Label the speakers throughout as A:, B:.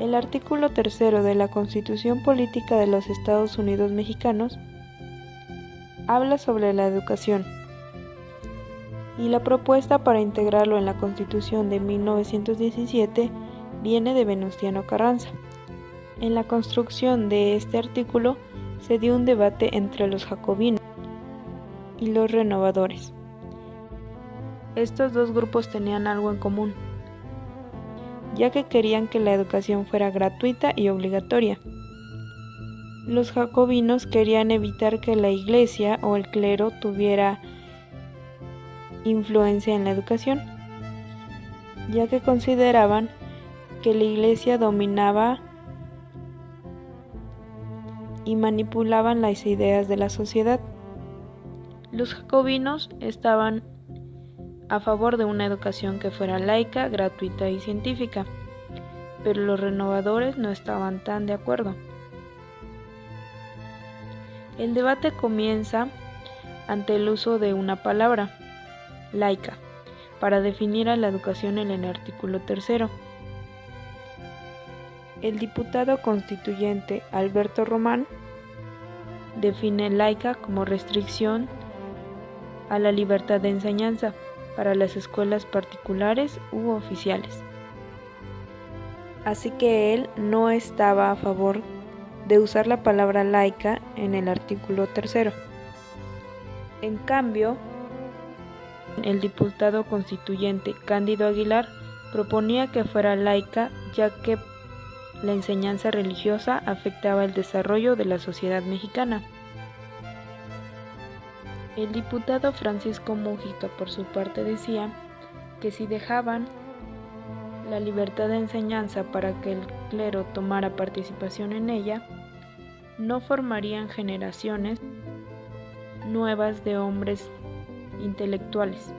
A: El artículo 3 de la Constitución Política de los Estados Unidos Mexicanos habla sobre la educación, y la propuesta para integrarlo en la Constitución de 1917 viene de Venustiano Carranza. En la construcción de este artículo se dio un debate entre los jacobinos y los renovadores. Estos dos grupos tenían algo en común, ya que querían que la educación fuera gratuita y obligatoria. Los jacobinos querían evitar que la Iglesia o el clero tuviera influencia en la educación, ya que consideraban que la Iglesia dominaba y manipulaban las ideas de la sociedad. Los jacobinos estaban a favor de una educación que fuera laica, gratuita y científica, pero los renovadores no estaban tan de acuerdo. El debate comienza ante el uso de una palabra, laica, para definir a la educación en el artículo 3. El diputado constituyente Alberto Román define laica como restricción a la libertad de enseñanza para las escuelas particulares u oficiales. Así que él no estaba a favor de usar la palabra laica en el artículo 3. En cambio, el diputado constituyente Cándido Aguilar proponía que fuera laica, ya que la enseñanza religiosa afectaba el desarrollo de la sociedad mexicana. El diputado Francisco Mújica, por su parte, decía que si dejaban la libertad de enseñanza para que el clero tomara participación en ella, no formarían generaciones nuevas de hombres intelectuales,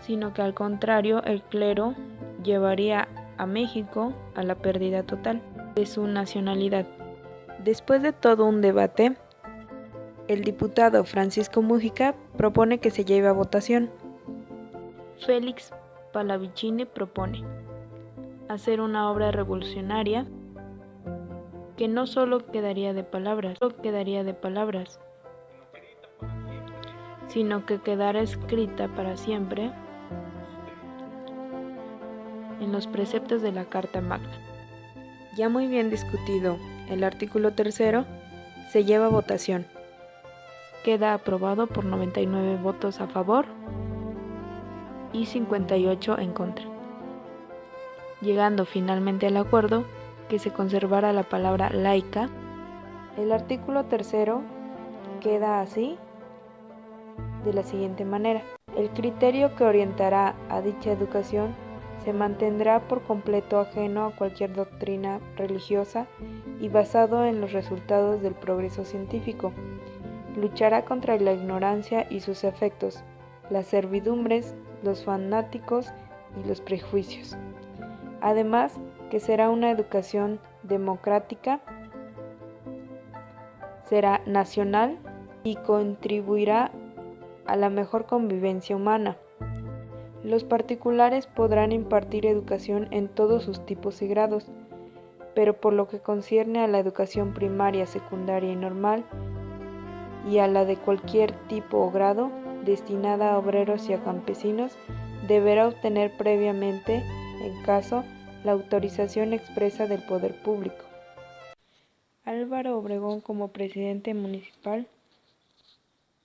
A: sino que al contrario, el clero llevaría a México a la pérdida total de su nacionalidad. Después de todo un debate, el diputado Francisco Mújica propone que se lleve a votación. Félix Palavicini propone hacer una obra revolucionaria que no solo quedaría de palabras, sino que quedará escrita para siempre en los preceptos de la Carta Magna. Ya muy bien discutido el artículo 3, se lleva a votación. Queda aprobado por 99 votos a favor y 58 en contra, llegando finalmente al acuerdo que se conservara la palabra laica. El artículo 3 queda así, de la siguiente manera: el criterio que orientará a dicha educación se mantendrá por completo ajeno a cualquier doctrina religiosa y basado en los resultados del progreso científico. Luchará contra la ignorancia y sus efectos, las servidumbres, los fanáticos y los prejuicios. Además, que será una educación democrática, será nacional y contribuirá a la mejor convivencia humana. Los particulares podrán impartir educación en todos sus tipos y grados, pero por lo que concierne a la educación primaria, secundaria y normal, y a la de cualquier tipo o grado, destinada a obreros y a campesinos, deberá obtener previamente, en caso, la autorización expresa del poder público. Álvaro Obregón, como presidente municipal,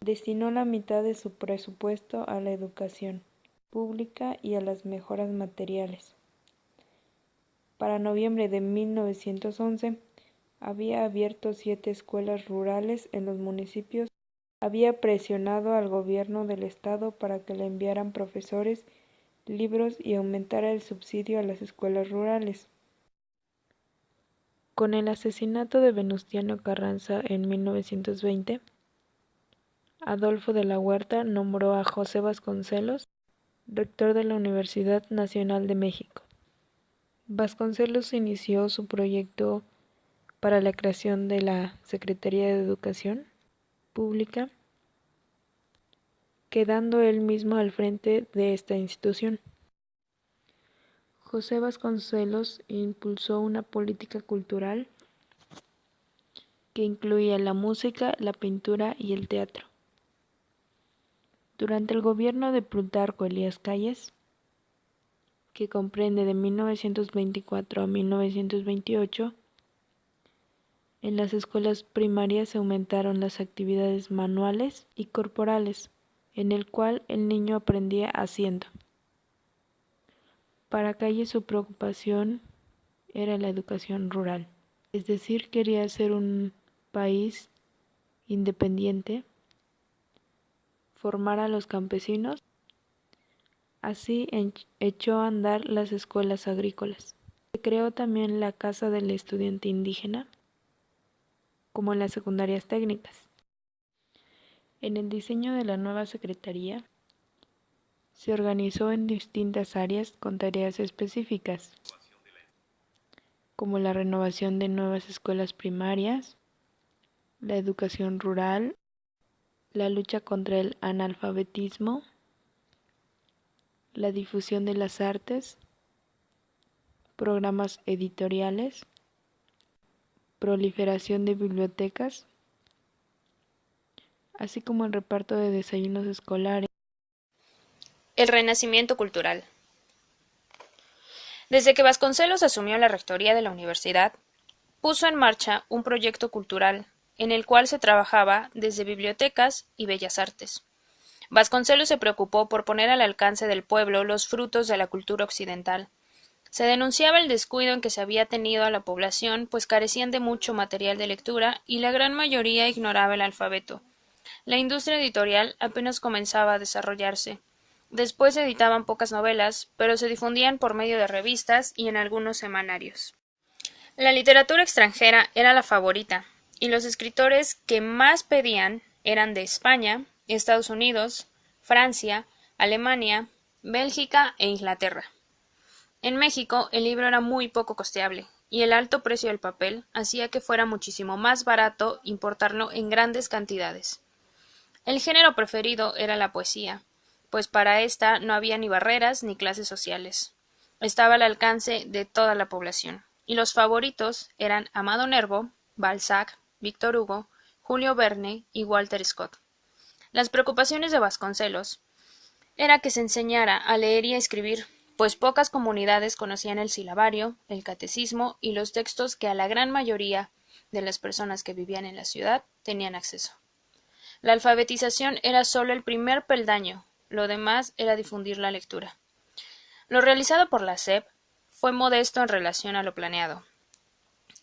A: destinó la mitad de su presupuesto a la educación pública y a las mejoras materiales. Para noviembre de 1911, había abierto 7 escuelas rurales en los municipios. Había presionado al gobierno del estado para que le enviaran profesores, libros y aumentara el subsidio a las escuelas rurales. Con el asesinato de Venustiano Carranza en 1920, Adolfo de la Huerta nombró a José Vasconcelos rector de la Universidad Nacional de México. Vasconcelos inició su proyecto para la creación de la Secretaría de Educación Pública, quedando él mismo al frente de esta institución. José Vasconcelos impulsó una política cultural que incluía la música, la pintura y el teatro. Durante el gobierno de Plutarco Elías Calles, que comprende de 1924 a 1928, en las escuelas primarias se aumentaron las actividades manuales y corporales, en el cual el niño aprendía haciendo. Para Calles su preocupación era la educación rural, es decir, quería ser un país independiente, formar a los campesinos, así echó a andar las escuelas agrícolas. Se creó también la Casa del Estudiante Indígena, como en las secundarias técnicas. En el diseño de la nueva secretaría, se organizó en distintas áreas con tareas específicas, como la renovación de nuevas escuelas primarias, la educación rural, la lucha contra el analfabetismo, la difusión de las artes, programas editoriales, proliferación de bibliotecas, así como el reparto de desayunos escolares.
B: El renacimiento cultural. Desde que Vasconcelos asumió la rectoría de la universidad, puso en marcha un proyecto cultural en el cual se trabajaba desde bibliotecas y bellas artes. Vasconcelos se preocupó por poner al alcance del pueblo los frutos de la cultura occidental. Se denunciaba el descuido en que se había tenido a la población, pues carecían de mucho material de lectura y la gran mayoría ignoraba el alfabeto. La industria editorial apenas comenzaba a desarrollarse. Después se editaban pocas novelas, pero se difundían por medio de revistas y en algunos semanarios. La literatura extranjera era la favorita, y los escritores que más pedían eran de España, Estados Unidos, Francia, Alemania, Bélgica e Inglaterra. En México el libro era muy poco costeable, y el alto precio del papel hacía que fuera muchísimo más barato importarlo en grandes cantidades. El género preferido era la poesía, pues para esta no había ni barreras ni clases sociales. Estaba al alcance de toda la población, y los favoritos eran Amado Nervo, Balzac, Víctor Hugo, Julio Verne y Walter Scott. Las preocupaciones de Vasconcelos era que se enseñara a leer y a escribir, pues pocas comunidades conocían el silabario, el catecismo y los textos que a la gran mayoría de las personas que vivían en la ciudad tenían acceso. La alfabetización era solo el primer peldaño, lo demás era difundir la lectura. Lo realizado por la SEP fue modesto en relación a lo planeado.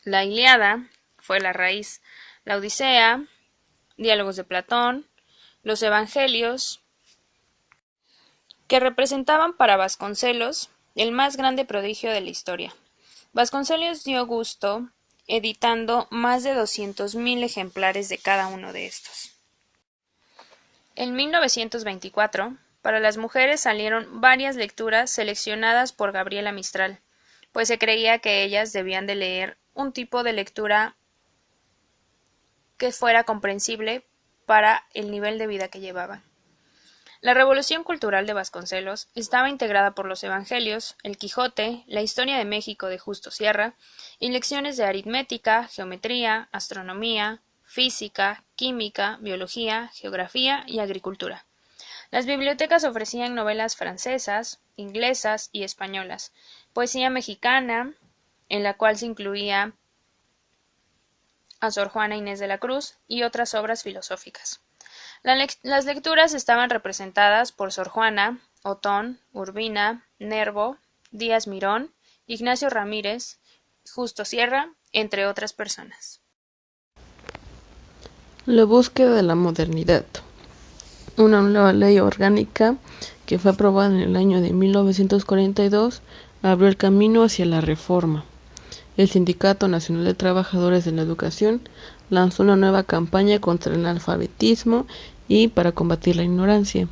B: La Ilíada fue la raíz, la Odisea, diálogos de Platón, los Evangelios, que representaban para Vasconcelos el más grande prodigio de la historia. Vasconcelos dio gusto editando más de 200,000 ejemplares de cada uno de estos. En 1924, para las mujeres salieron varias lecturas seleccionadas por Gabriela Mistral, pues se creía que ellas debían de leer un tipo de lectura que fuera comprensible para el nivel de vida que llevaban. La revolución cultural de Vasconcelos estaba integrada por los Evangelios, el Quijote, la historia de México de Justo Sierra y lecciones de aritmética, geometría, astronomía, física, química, biología, geografía y agricultura. Las bibliotecas ofrecían novelas francesas, inglesas y españolas, poesía mexicana, en la cual se incluía a Sor Juana Inés de la Cruz y otras obras filosóficas. Las lecturas estaban representadas por Sor Juana, Otón, Urbina, Nervo, Díaz Mirón, Ignacio Ramírez, Justo Sierra, entre otras personas.
C: La búsqueda de la modernidad. Una nueva ley orgánica que fue aprobada en el año de 1942 abrió el camino hacia la reforma. El Sindicato Nacional de Trabajadores de la Educación lanzó una nueva campaña contra el analfabetismo y para combatir la ignorancia.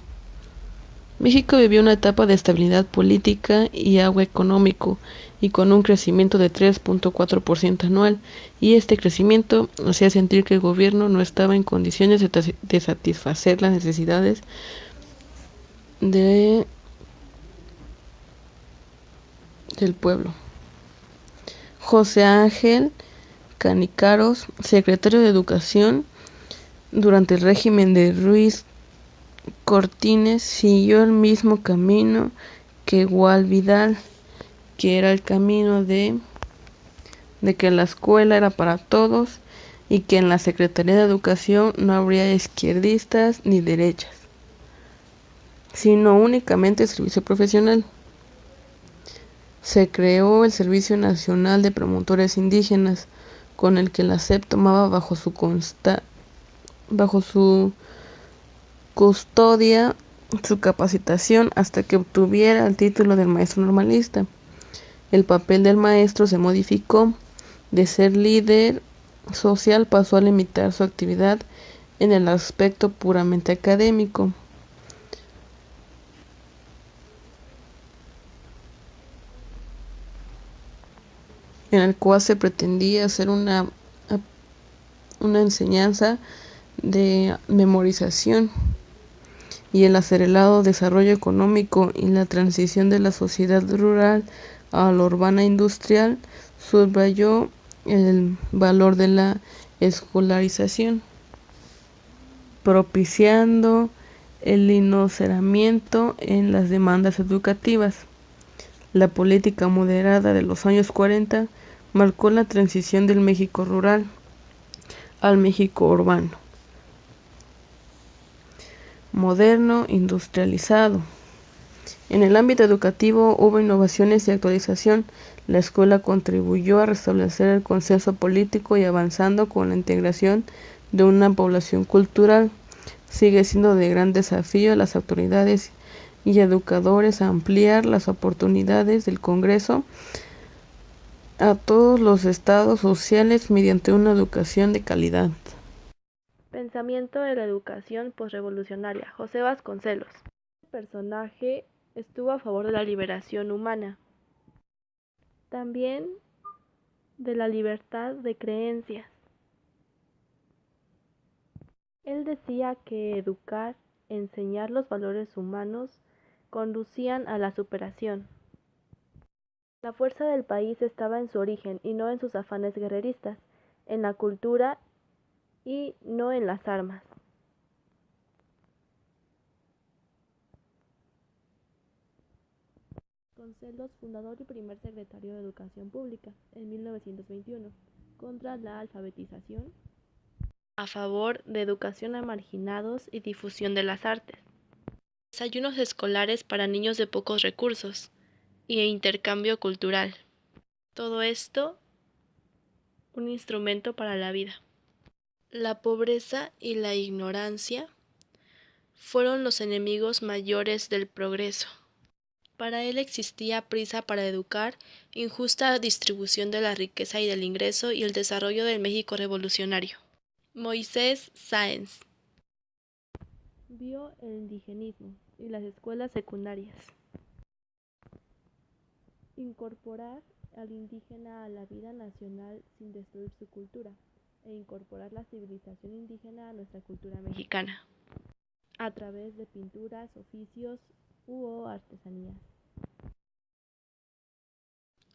C: México vivió una etapa de estabilidad política y auge económico, y con un crecimiento de 3.4% anual, y este crecimiento hacía sentir que el gobierno no estaba en condiciones de satisfacer las necesidades del pueblo. José Ángel Canicaros, secretario de Educación durante el régimen de Ruiz Cortines, siguió el mismo camino que Gual Vidal, que era el camino de que la escuela era para todos y que en la Secretaría de Educación no habría izquierdistas ni derechas, sino únicamente servicio profesional. Se creó el Servicio Nacional de Promotores Indígenas, con el que la SEP tomaba bajo su custodia su capacitación hasta que obtuviera el título de maestro normalista. El papel del maestro se modificó. De ser líder social pasó a limitar su actividad en el aspecto puramente académico. En el cual se pretendía hacer una enseñanza de memorización, y el acelerado desarrollo económico y la transición de la sociedad rural a la urbana industrial subrayó el valor de la escolarización, propiciando el inoceramiento en las demandas educativas. La política moderada de los años 40 marcó la transición del México rural al México urbano, moderno, industrializado. En el ámbito educativo hubo innovaciones y actualización. La escuela contribuyó a restablecer el consenso político y avanzando con la integración de una población cultural. Sigue siendo de gran desafío a las autoridades y educadores a ampliar las oportunidades del Congreso a todos los estados sociales mediante una educación de calidad.
A: Pensamiento de la educación posrevolucionaria. José Vasconcelos. Este personaje estuvo a favor de la liberación humana, también de la libertad de creencias. Él decía que educar, enseñar los valores humanos, conducían a la superación. La fuerza del país estaba en su origen y no en sus afanes guerreristas, en la cultura y no en las armas. Vasconcelos, fundador y primer secretario de Educación Pública, en 1921, contra la alfabetización, a favor de educación a marginados y difusión de las artes, desayunos escolares para niños de pocos recursos y intercambio cultural. Todo esto, un instrumento para la vida. La pobreza y la ignorancia fueron los enemigos mayores del progreso. Para él existía prisa para educar, injusta distribución de la riqueza y del ingreso y el desarrollo del México revolucionario. Moisés Sáenz vio el indigenismo y las escuelas secundarias. Incorporar al indígena a la vida nacional sin destruir su cultura e incorporar la civilización indígena a nuestra cultura mexicana a través de pinturas, oficios u artesanías.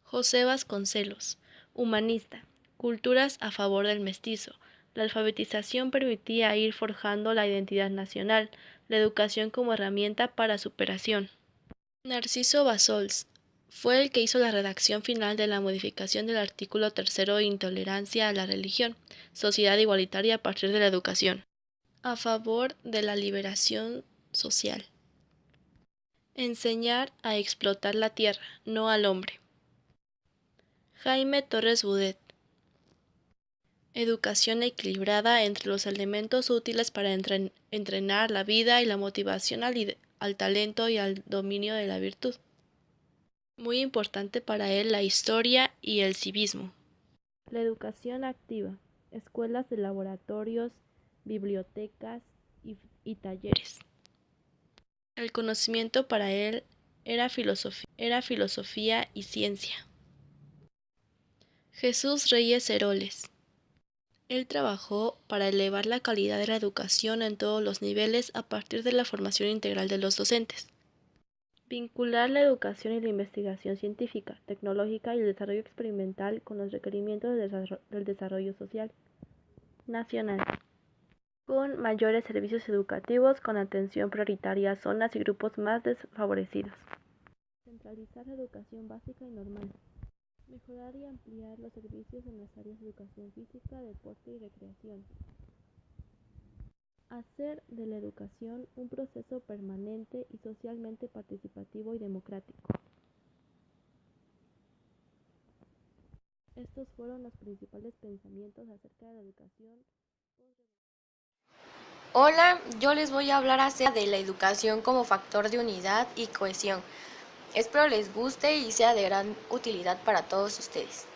A: José Vasconcelos, humanista, culturas a favor del mestizo. La alfabetización permitía ir forjando la identidad nacional, la educación como herramienta para superación. Narciso Bassols fue el que hizo la redacción final de la modificación del artículo 3 Intolerancia a la religión, sociedad igualitaria a partir de la educación. A favor de la liberación social. Enseñar a explotar la tierra, no al hombre. Jaime Torres Bodet. Educación equilibrada entre los elementos útiles para entrenar la vida y la motivación al talento y al dominio de la virtud. Muy importante para él la historia y el civismo. La educación activa, escuelas de laboratorios, bibliotecas y talleres. El conocimiento para él era filosofía y ciencia. Jesús Reyes Heroles. Él trabajó para elevar la calidad de la educación en todos los niveles a partir de la formación integral de los docentes.
D: Vincular la educación y la investigación científica, tecnológica y el desarrollo experimental con los requerimientos del desarrollo social nacional, con mayores servicios educativos con atención prioritaria a zonas y grupos más desfavorecidos. Centralizar la educación básica y normal. Mejorar y ampliar los servicios en las áreas de educación física, deporte y recreación. Hacer de la educación un proceso permanente y socialmente participativo y democrático. Estos fueron los principales pensamientos acerca de la educación.
E: Hola, yo les voy a hablar acerca de la educación como factor de unidad y cohesión. Espero les guste y sea de gran utilidad para todos ustedes.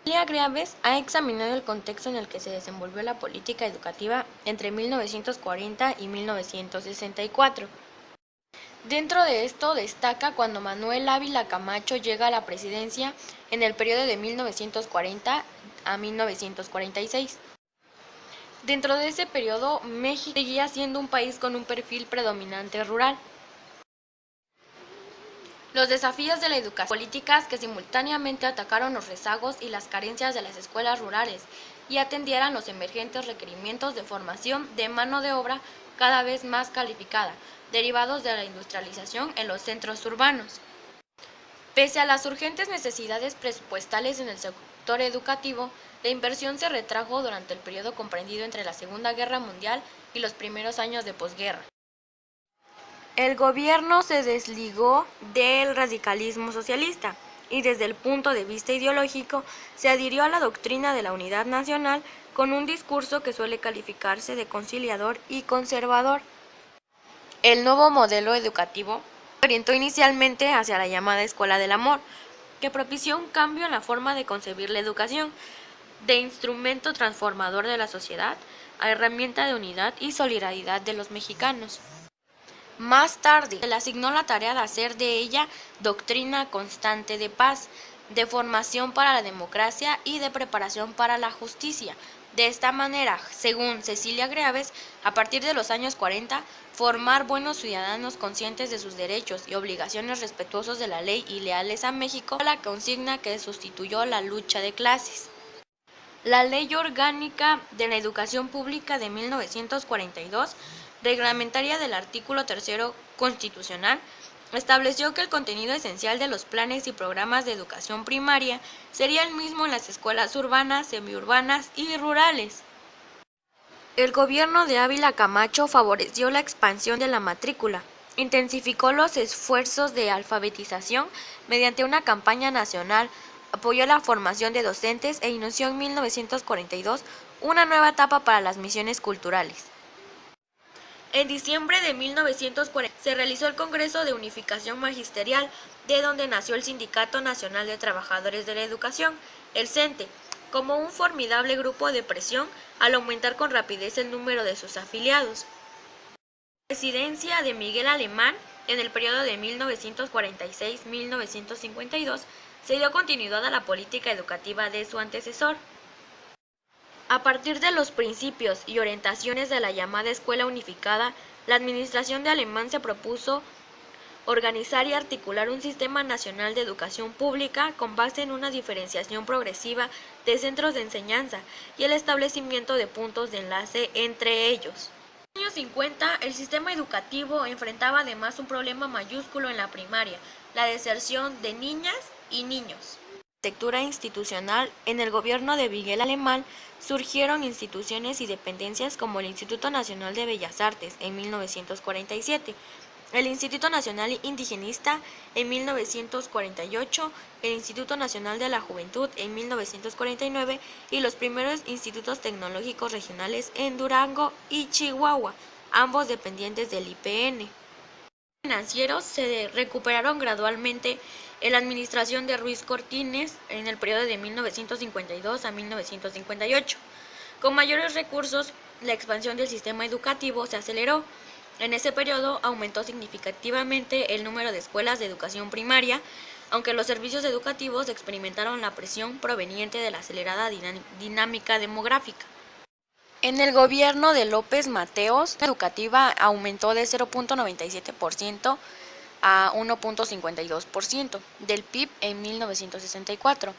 E: Cecilia Greaves ha examinado el contexto en el que se desenvolvió la política educativa entre 1940 y 1964. Dentro de esto destaca cuando Manuel Ávila Camacho llega a la presidencia en el periodo de 1940 a 1946. Dentro de ese periodo, México seguía siendo un país con un perfil predominante rural. Los desafíos de la educación, políticas que simultáneamente atacaron los rezagos y las carencias de las escuelas rurales y atendieran los emergentes requerimientos de formación de mano de obra cada vez más calificada, derivados de la industrialización en los centros urbanos. Pese a las urgentes necesidades presupuestales en el sector educativo, la inversión se retrajo durante el periodo comprendido entre la Segunda Guerra Mundial y los primeros años de posguerra. El gobierno se desligó del radicalismo socialista y desde el punto de vista ideológico se adhirió a la doctrina de la unidad nacional con un discurso que suele calificarse de conciliador y conservador. El nuevo modelo educativo se orientó inicialmente hacia la llamada Escuela del Amor, que propició un cambio en la forma de concebir la educación, de instrumento transformador de la sociedad a herramienta de unidad y solidaridad de los mexicanos. Más tarde, se le asignó la tarea de hacer de ella doctrina constante de paz, de formación para la democracia y de preparación para la justicia. De esta manera, según Cecilia Greaves, a partir de los años 40, formar buenos ciudadanos conscientes de sus derechos y obligaciones respetuosos de la ley y leales a México, la consigna que sustituyó la lucha de clases. La Ley Orgánica de la Educación Pública de 1942, reglamentaria del artículo 3 constitucional, estableció que el contenido esencial de los planes y programas de educación primaria sería el mismo en las escuelas urbanas, semiurbanas y rurales. El gobierno de Ávila Camacho favoreció la expansión de la matrícula, intensificó los esfuerzos de alfabetización mediante una campaña nacional, apoyó la formación de docentes e inició en 1942 una nueva etapa para las misiones culturales. En diciembre de 1940 se realizó el Congreso de Unificación Magisterial, de donde nació el Sindicato Nacional de Trabajadores de la Educación, el CENTE, como un formidable grupo de presión al aumentar con rapidez el número de sus afiliados. La presidencia de Miguel Alemán, en el periodo de 1946-1952, se dio continuidad a la política educativa de su antecesor. A partir de los principios y orientaciones de la llamada Escuela Unificada, la administración de Alemán se propuso organizar y articular un sistema nacional de educación pública con base en una diferenciación progresiva de centros de enseñanza y el establecimiento de puntos de enlace entre ellos. En los años 50, el sistema educativo enfrentaba además un problema mayúsculo en la primaria, la deserción de niñas y niños. Arquitectura institucional. En el gobierno de Miguel Alemán surgieron instituciones y dependencias como el Instituto Nacional de Bellas Artes en 1947, el Instituto Nacional Indigenista en 1948, el Instituto Nacional de la Juventud en 1949 y los primeros institutos tecnológicos regionales en Durango y Chihuahua, ambos dependientes del IPN. Financieros se recuperaron gradualmente en la administración de Ruiz Cortines en el periodo de 1952 a 1958. Con mayores recursos, la expansión del sistema educativo se aceleró. En ese periodo aumentó significativamente el número de escuelas de educación primaria, aunque los servicios educativos experimentaron la presión proveniente de la acelerada dinámica demográfica. En el gobierno de López Mateos, la educativa aumentó de 0.97% a 1.52% del PIB en 1964.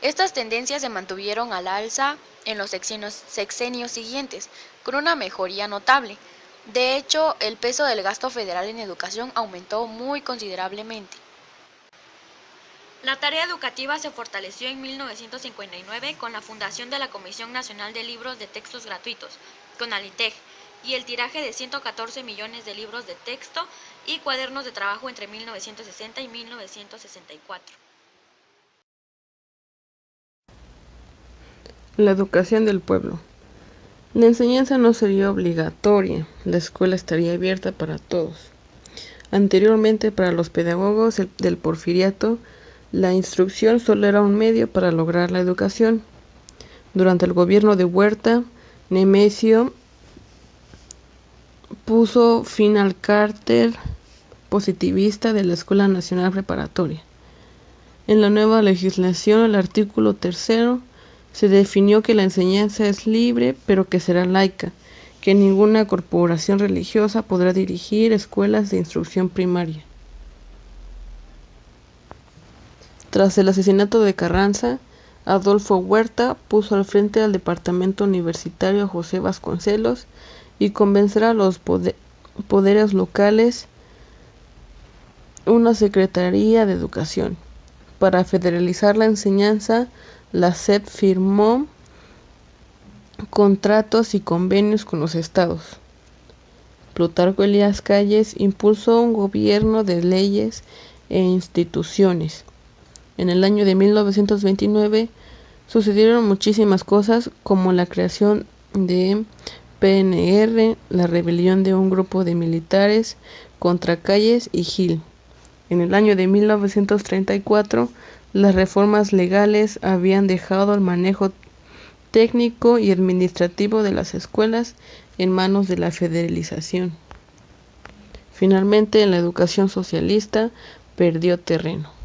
E: Estas tendencias se mantuvieron al alza en los sexenios siguientes, con una mejoría notable. De hecho, el peso del gasto federal en educación aumentó muy considerablemente. La tarea educativa se fortaleció en 1959 con la fundación de la Comisión Nacional de Libros de Textos Gratuitos, CONALITEG, y el tiraje de 114 millones de libros de texto y cuadernos de trabajo entre 1960 y 1964.
C: La educación del pueblo. La enseñanza no sería obligatoria, la escuela estaría abierta para todos. Anteriormente, para los pedagogos del Porfiriato, la instrucción solo era un medio para lograr la educación. Durante el gobierno de Huerta, Nemesio puso fin al carácter positivista de la Escuela Nacional Preparatoria. En la nueva legislación, el artículo 3, se definió que la enseñanza es libre, pero que será laica, que ninguna corporación religiosa podrá dirigir escuelas de instrucción primaria. Tras el asesinato de Carranza, Adolfo Huerta puso al frente al departamento universitario a José Vasconcelos y convencerá a los poderes locales una Secretaría de Educación. Para federalizar la enseñanza, la SEP firmó contratos y convenios con los estados. Plutarco Elías Calles impulsó un gobierno de leyes e instituciones. En el año de 1929 sucedieron muchísimas cosas, como la creación de PNR, la rebelión de un grupo de militares contra Calles y Gil. En el año de 1934, las reformas legales habían dejado el manejo técnico y administrativo de las escuelas en manos de la federalización. Finalmente, la educación socialista perdió terreno.